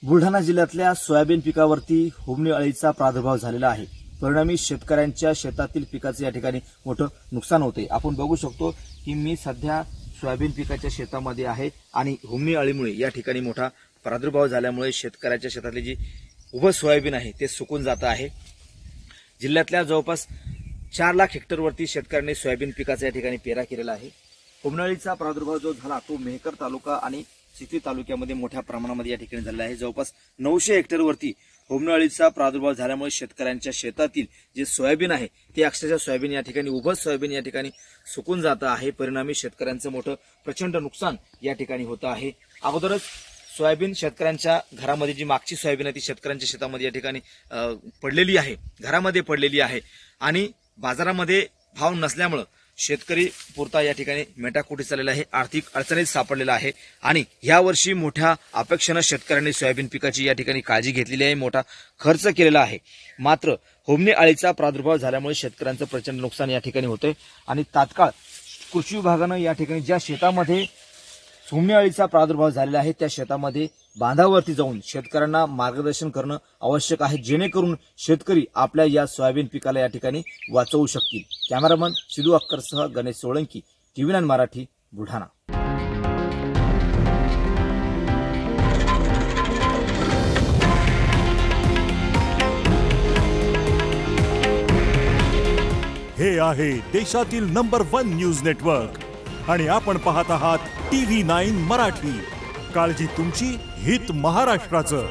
बुलढाणा जिल्ह्यातल्या सोयाबीन पिकावरती होमणी अळीचा प्रादुर्भाव झालेला आहे। परिणामी शेतकऱ्यांच्या शेतातील पिकाचे या ठिकाणी मोठं नुकसान होते। आपण बघू शकतो की मी सध्या सोयाबीन पिकाच्या शेतामध्ये आहे आणि होमणी अळीमुळे या ठिकाणी मोठा प्रादुर्भाव झाल्यामुळे शेतकऱ्याच्या शेतातली जी उभं सोयाबीन आहे ते सुकून जात आहे। जिल्ह्यातल्या जवळपास 4 लाख हेक्टरवरती शेतकऱ्यांनी सोयाबीन पिकाचा या ठिकाणी पेरा केलेला आहे। होमणी अळीचा प्रादुर्भाव जो झाला तो मेहकर तालुका आणि चिखली तालुक्यामध्ये मोठ्या प्रमाणामध्ये या ठिकाणी झालेला आहे। जवळपास 900 हेक्टरवरती होमणी अळीचा प्रादुर्भाव झाल्यामुळे शेतकऱ्यांच्या शेतातील जे सोयाबीन आहे ते अक्षरशः सोयाबीन या ठिकाणी उभं सोयाबीन या ठिकाणी सुकून जात आहे। परिणामी शेतकऱ्यांचं मोठं प्रचंड नुकसान या ठिकाणी होत आहे। अगोदरच सोयाबीन शेतकऱ्यांच्या घरामध्ये जी मागची सोयाबीन आहे ती शेतकऱ्यांच्या शेतामध्ये या ठिकाणी पडलेली आहे, घरामध्ये पडलेली आहे आणि बाजारामध्ये भाव नसल्यामुळे शेतकरी पुरता या ठिकाणी मेटाकुटी चाललेला आहे, आर्थिक अडचणीत सापडलेला आहे आणि यावर्षी मोठ्या अपेक्षेने शेतकऱ्यांनी सोयाबीन पिकाची या ठिकाणी काळजी घेतलेली आहे, मोठा खर्च केलेला आहे। मात्र होमणी अळीचा प्रादुर्भाव झाल्यामुळे शेतकऱ्यांचं प्रचंड नुकसान या ठिकाणी होते आणि तात्काळ कृषी विभागानं या ठिकाणी ज्या शेतामध्ये होमणी अळीचा प्रादुर्भाव झालेला आहे त्या शेतामध्ये बांधावरती जाऊन शेतकऱ्यांना मार्गदर्शन करणं आवश्यक आहे, जेणेकरून शेतकरी आपल्या या सोयाबीन पिकाला या ठिकाणी वाचवू शकतील। कॅमेरामन सिद्धू अक्करसह गणेश सोळंकी, TV9 मराठी, बुलढाणा। हे आहे देशातील नंबर 1 न्यूज नेटवर्क आणि आपण पाहत आहात TV9 मराठी। काळजी तुमची, हित महाराष्ट्राचं।